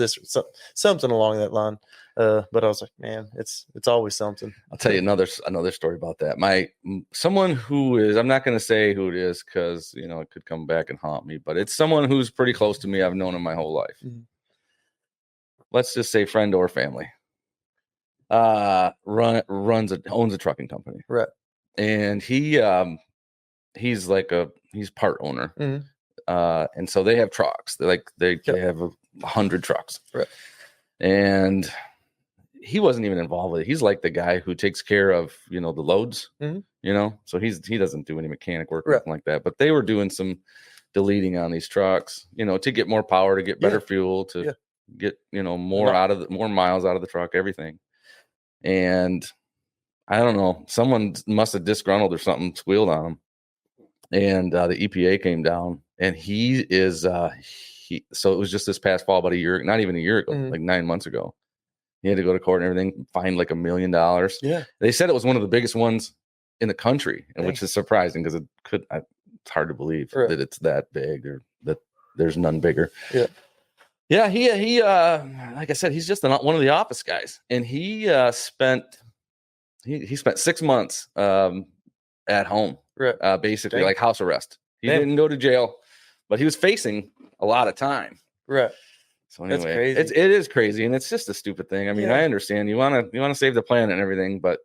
something along that line. But I was like, man, it's always something. I'll tell you another story about that. Someone who is, I'm not going to say who it is because, it could come back and haunt me, but it's someone who's pretty close to me. I've known him my whole life. Mm-hmm. Let's just say friend or family. Owns a trucking company. Right. And he's part owner. Mm-hmm. And so they have trucks. They have 100 trucks. Right. And he wasn't even involved with it. He's like the guy who takes care of, the loads, mm-hmm. So he doesn't do any mechanic work or anything like that, but they were doing some deleting on these trucks, to get more power, to get better fuel, to get, more miles out of the truck, everything. And I don't know, someone must have disgruntled or something, squealed on him. And the EPA came down, and he is, so it was just this past fall, about a year, not even a year ago, mm-hmm. like 9 months ago. He had to go to court and everything, fined like $1 million. Yeah. They said it was one of the biggest ones in the country, and which is surprising because it's hard to believe that it's that big or that there's none bigger. Yeah. Yeah. He like I said, he's just one of the office guys, and he spent he spent 6 months at home, Right. basically Dang. like house arrest. He Damn. didn't go to jail, but he was facing a lot of time. Right. So anyway, That's crazy. it is crazy, and it's just a stupid thing. I mean, Yeah. I understand you want to save the planet and everything, but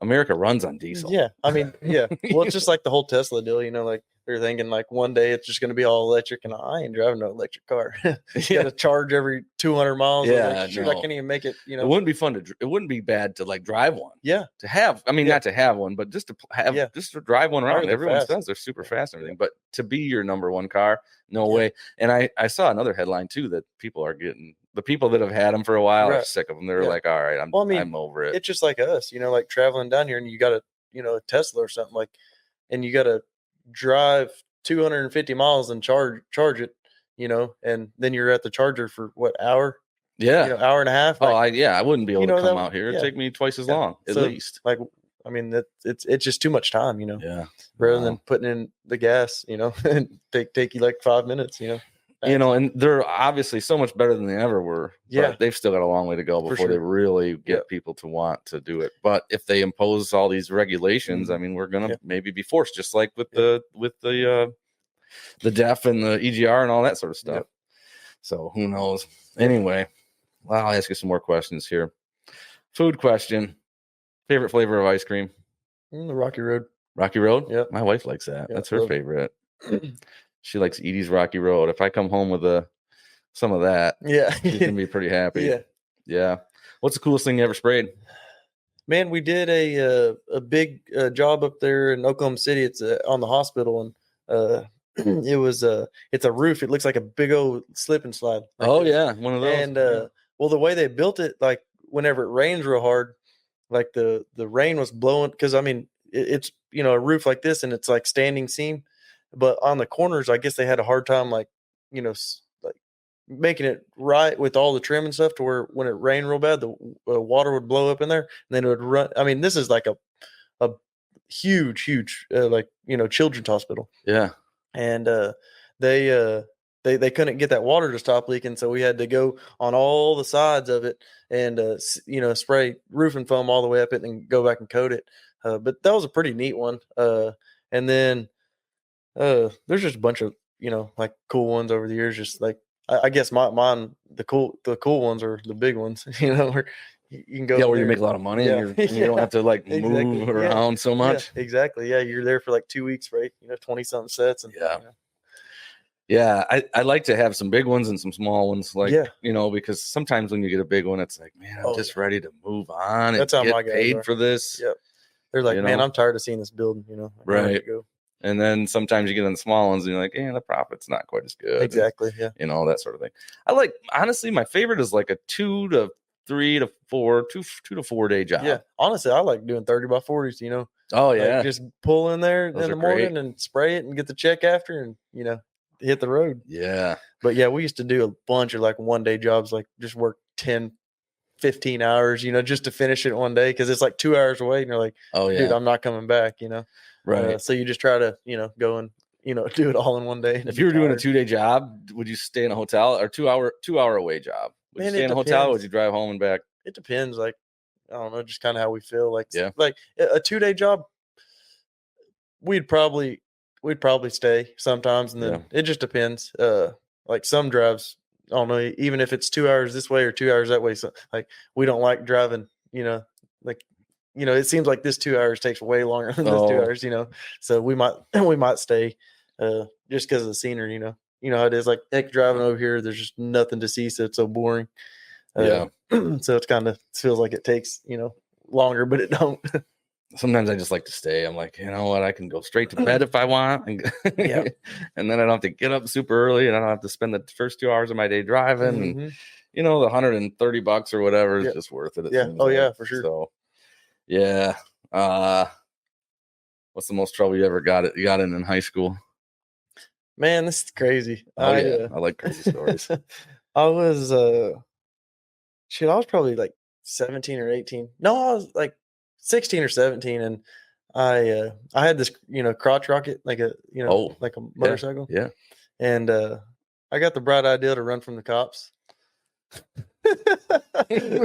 America runs on diesel. Yeah, I mean, yeah. Well, it's just like the whole Tesla deal, you know, like they're thinking like one day it's just going to be all electric, and I ain't driving no electric car. You got to charge every 200 miles. Yeah, like, shoot, I can't even make it. You know, it wouldn't be fun to. It wouldn't be bad to like drive one. Yeah, to have. I mean, not to have one, but just to have, just to drive one around. Everyone fast. says they're super fast and everything, but to be your number one car, no way. And I saw another headline too that people are getting. The people that have had them for a while are sick of them. They're like, all right, I'm over it. It's just like us, you know, like traveling down here, and you got a Tesla or something like, and you got to drive 250 miles and charge it, you know, and then you're at the charger for what, hour? Yeah, hour and a half. Like, I wouldn't be able to come out here. It'd take me twice as long, at least. Like, I mean, it's just too much time, you know. Yeah. Rather than putting in the gas, you know, and take you like 5 minutes, you know. You know, and they're obviously so much better than they ever were. Yeah, but they've still got a long way to go before they really get people to want to do it. But if they impose all these regulations, I mean, we're gonna maybe be forced, just like with the DEF and the EGR and all that sort of stuff. So who knows? Anyway, well, I'll ask you some more questions here. Food question: favorite flavor of ice cream? The Rocky Road. Rocky Road? Yeah, my wife likes that. That's her favorite. She likes Edie's Rocky Road. If I come home with some of that, she's gonna be pretty happy. Yeah. What's the coolest thing you ever sprayed? Man, we did a big job up there in Oklahoma City. It's on the hospital, and it's a roof. It looks like a big old slip and slide. Like one of those. And well, the way they built it, like whenever it rains real hard, like the rain was blowing, because I mean it's a roof like this, and it's like standing seam. But on the corners, I guess they had a hard time, like, like making it right with all the trim and stuff, to where when it rained real bad, the water would blow up in there, and then it would run. I mean, this is like a huge, like, children's hospital. Yeah. And they couldn't get that water to stop leaking, so we had to go on all the sides of it and spray roofing foam all the way up it and go back and coat it. But that was a pretty neat one. And then there's just a bunch of like cool ones over the years. Just like I guess mine the cool ones are the big ones. Where you can go. Where you make a lot of money and you don't have to like move around so much. Yeah, exactly. Yeah, you're there for like 2 weeks, right? 20-something sets. And yeah, I like to have some big ones and some small ones, like because sometimes when you get a big one, it's like, man, I'm just ready to move on. That's and how get paid for this. Yep. They're like, man, I'm tired of seeing this building. Right. And then sometimes you get in the small ones and you're like, the profit's not quite as good. Exactly. And, that sort of thing. I like, honestly, my favorite is like a 2 to 3 to 4, 2 to 4 day job. Yeah. Honestly, I like doing 30 by 40s, Oh, yeah. Like just pull in there in the morning and spray it and get the check after and, hit the road. Yeah. But yeah, we used to do a bunch of like 1 day jobs, like just work 10, 15 hours, just to finish it one day, because it's like 2 hours away, and you're like, oh yeah, dude, I'm not coming back, Right. So you just try to go and do it all in one day. If you were doing a 2 day job, would you stay in a hotel, or 2 hour away job? Would you stay in a hotel, or would you drive home and back? It depends. Like, I don't know, just kind of how we feel. Like, like a 2 day job, we'd probably stay sometimes, and then it just depends. Like some drives, I don't know, even if it's 2 hours this way or 2 hours that way. So like, we don't like driving, like, it seems like this 2 hours takes way longer than those 2 hours, so we might stay, just because of the scenery, how it is, like, heck, driving over here, there's just nothing to see. So it's so boring. So it's kind of feels like it takes, longer, but it don't. Sometimes I just like to stay. I'm like, you know what? I can go straight to bed if I want. And, and then I don't have to get up super early, and I don't have to spend the first 2 hours of my day driving. Mm-hmm. And, the $130 or whatever is just worth it. Yeah. Oh, yeah, for sure. So, yeah. What's the most trouble you ever got in high school? Man, this is crazy. I like crazy stories. I was probably like 17 or 18. No, I was like 16 or 17, and I had this crotch rocket, like a like a motorcycle. Yeah. And I got the bright idea to run from the cops.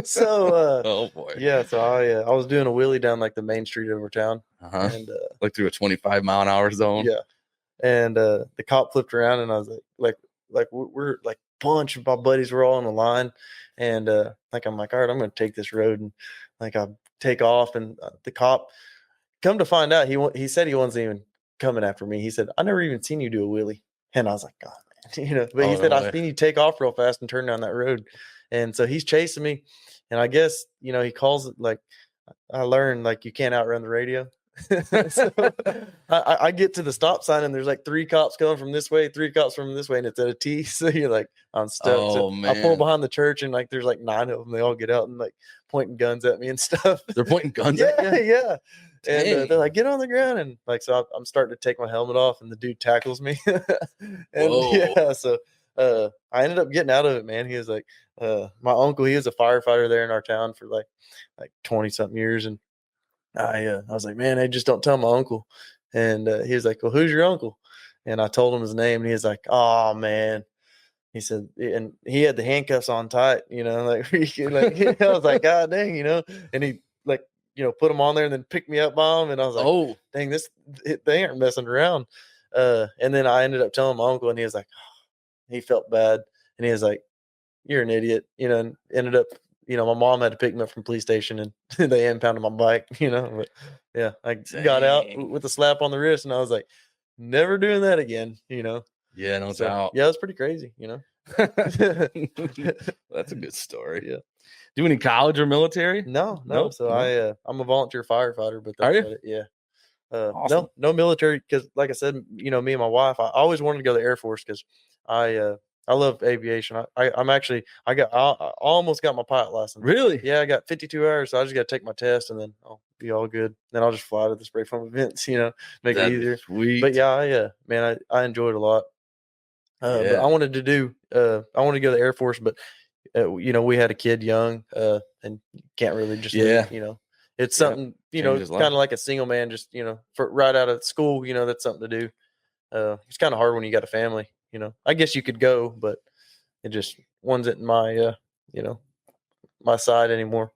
So, oh boy. Yeah. So I was doing a wheelie down like the main street over town, and like through a 25-mile-an-hour zone. Yeah. And the cop flipped around, and I was like we're like bunch of my buddies were all on the line, and like I'm like, all right, I'm gonna take this road, and like I take off, and the cop, come to find out, he said he wasn't even coming after me. He said, I never even seen you do a wheelie, and I was like, God, man. But he said, I seen you take off real fast and turn down that road, and so he's chasing me, and I guess he calls it like, I learned like you can't outrun the radio. So I get to the stop sign, and there's like 3 cops coming from this way, 3 cops from this way, and it's at a T. So you're like, I'm stuck. Oh, so man. I pull behind the church, and like there's like 9 of them. They all get out and like pointing guns at me and stuff. They're pointing guns yeah, at you? Yeah. And they're like, get on the ground. And like, so I'm starting to take my helmet off, and the dude tackles me. And Whoa. so I ended up getting out of it, man. He was like, my uncle, he was a firefighter there in our town for like 20 something years. And I was like, man, I just don't tell my uncle. And he was like, well, who's your uncle? And I told him his name, and he was like, oh man. He said, and he had the handcuffs on tight, like, I was like, God dang, and he like, put them on there and then picked me up by him. And I was like, oh, dang, they aren't messing around. And then I ended up telling my uncle, and he was like, oh, he felt bad. And he was like, you're an idiot, and ended up, my mom had to pick me up from police station, and they impounded my bike, but yeah, I got out with a slap on the wrist, and I was like, never doing that again, Yeah, no doubt. Yeah, it was pretty crazy, That's a good story. Yeah. Do any college or military? No. Nope. So I'm a volunteer firefighter, but Are you? about it. Yeah. Awesome. No military, because like I said, me and my wife, I always wanted to go to the Air Force because I love aviation. I almost got my pilot license. Really? Yeah, I got 52 hours, so I just got to take my test, and then I'll be all good. Then I'll just fly to the spray foam events, make it easier. Sweet. But yeah, I enjoyed it a lot. But I wanted to go to the Air Force, but we had a kid young, and can't really just leave, it's something, kind of like a single man, just, for right out of school, that's something to do. It's kind of hard when you got a family, I guess you could go, but it just wasn't my, my side anymore.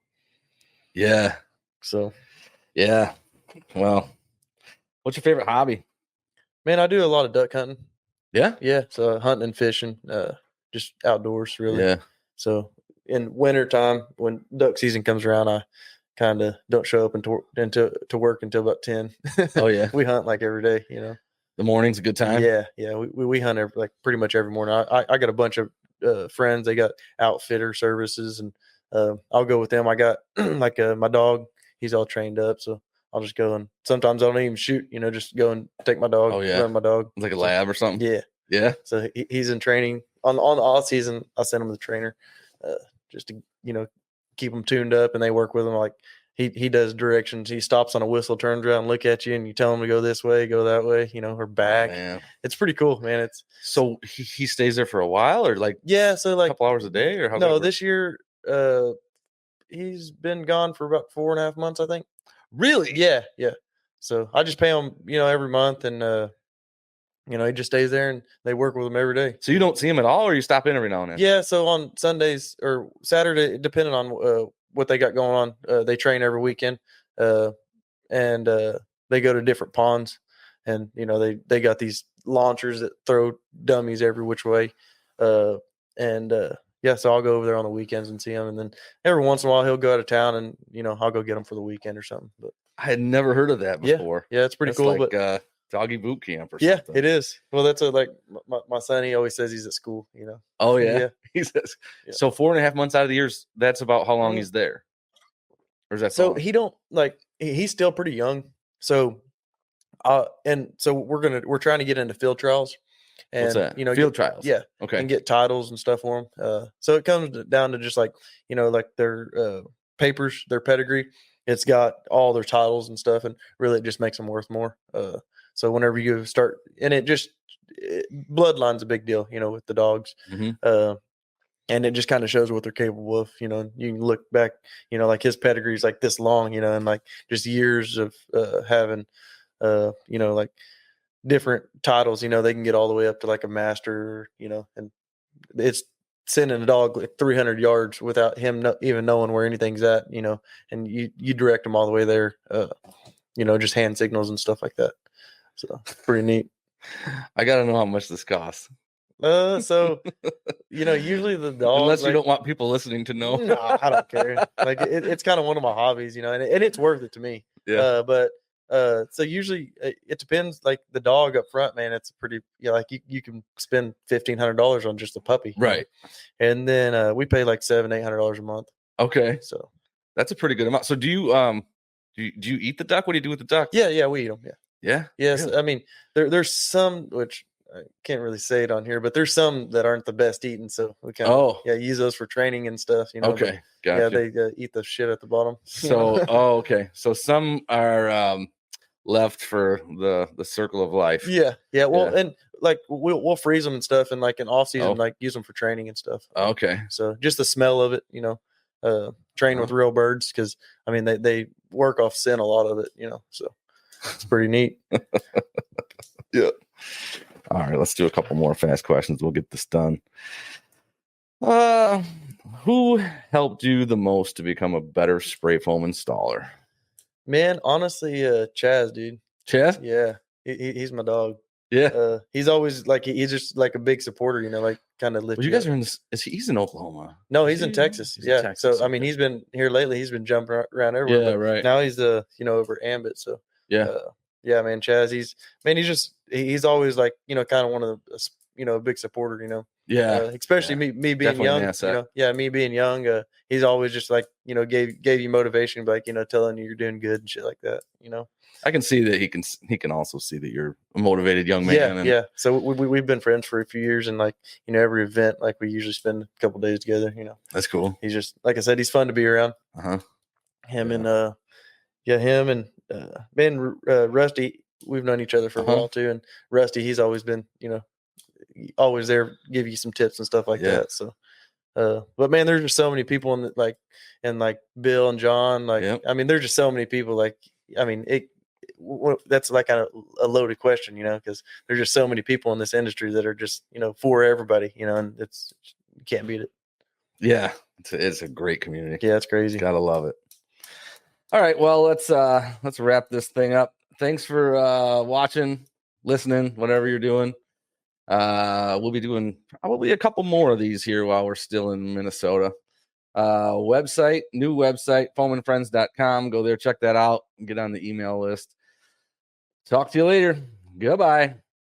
Yeah. So, yeah. Well, what's your favorite hobby? Man, I do a lot of duck hunting. Yeah. Yeah. So hunting and fishing, just outdoors, really. Yeah. So in wintertime, when duck season comes around, I kind of don't show up to work until about 10. Oh yeah. We hunt like every day, The morning's a good time. Yeah. We hunt like pretty much every morning. I got a bunch of friends. They got outfitter services, and I'll go with them. I got like my dog. He's all trained up, so I'll just go, and sometimes I don't even shoot. Just go and take my dog. Oh yeah. Run my dog. Like a lab or something. Yeah. Yeah. So he's in training on the off season. I send him to the trainer, just to keep him tuned up, and they work with him like. He does directions. He stops on a whistle, turns around, and look at you, and you tell him to go this way, go that way, or back. Oh, it's pretty cool, man. It's so he stays there for a while, or like so like a couple hours a day, or how? No, this year he's been gone for about 4.5 months, I think. Really? Yeah. So I just pay him, every month, and he just stays there, and they work with him every day. So you don't see him at all, or you stop in every now and then? Yeah. So on Sundays or Saturday, depending on what they got going on, they train every weekend, and they go to different ponds, and they got these launchers that throw dummies every which way, so I'll go over there on the weekends and see him, and then every once in a while he'll go out of town, and I'll go get him for the weekend or something. But I had never heard of that before. Yeah, it's pretty cool. Like, but doggy boot camp or something. Yeah, it is. Well, that's like my son. He always says he's at school. Oh yeah. He says. Yeah. So 4.5 months out of the years, that's about how long he's there. Or is that so? He don't like. He's still pretty young. So, and so we're trying to get into field trials. And, what's that? Field trials. Yeah. Okay. And get titles and stuff for them. So it comes down to just like like their papers, their pedigree. It's got all their titles and stuff, and really it just makes them worth more. So whenever you start, and bloodline's a big deal, with the dogs. Mm-hmm. And it just kind of shows what they're capable of, you can look back, like his pedigree is like this long, and like just years of having, like different titles, they can get all the way up to like a master, and it's sending a dog like 300 yards without him even knowing where anything's at, and you direct him all the way there, just hand signals and stuff like that. So pretty neat. I got to know how much this costs. So, usually the dog, unless you don't want people listening to know. No, I don't care. Like it's kind of one of my hobbies, and it's worth it to me. Yeah. So usually it depends. Like the dog up front, man, it's pretty. Like you can spend $1,500 on just a puppy, right? And then we pay like $700-800 a month. Okay, so that's a pretty good amount. So do you do you eat the duck? What do you do with the duck? Yeah, we eat them. Yeah. Yes, really? I mean there's some which I can't really say it on here, but there's some that aren't the best eating, so we kind of use those for training and stuff. Okay, gotcha. Yeah, they eat the shit at the bottom. So okay, so some are left for the circle of life. Yeah. Well, and like we'll freeze them and stuff, and like in off season, like use them for training and stuff. Okay. So just the smell of it, train with real birds, because I mean they work off scent, a lot of it, so it's pretty neat. Yeah. All right, let's do a couple more fast questions. We'll get this done. Who helped you the most to become a better spray foam installer? Man, honestly, Chaz, dude. Chaz? Yeah, he's my dog. Yeah. He's always like he's just like a big supporter, like kind of lift. Well, you guys are in this. He's in Oklahoma? No, he's in Texas. He's in Texas. So I mean, he's been here lately. He's been jumping around everywhere. Yeah, right. Now he's over Ambit. So yeah, man, Chaz. He's always like kind of one of the a big supporter. Yeah. Especially me being definitely young. Me being young. He's always just like gave you motivation, like telling you you're doing good and shit like that. I can see that he can also see that you're a motivated young man. Yeah. So we've been friends for a few years, and like every event, like we usually spend a couple days together. That's cool. He's just, like I said, he's fun to be around. Him and Rusty. We've known each other for a while too, and Rusty, he's always been always there, give you some tips and stuff like that. So, but man, there's just so many people in like Bill and John. Like, I mean, there's just so many people. Like, I mean, that's like kind of a loaded question, because there's just so many people in this industry that are just, for everybody, and you can't beat it. Yeah. It's a great community. Yeah. It's crazy. Gotta love it. All right. Well, let's wrap this thing up. Thanks for watching, listening, whatever you're doing. We'll be doing probably a couple more of these here while we're still in Minnesota. New website, foamandfriends.com. Go there, check that out, and get on the email list. Talk to you later. Goodbye.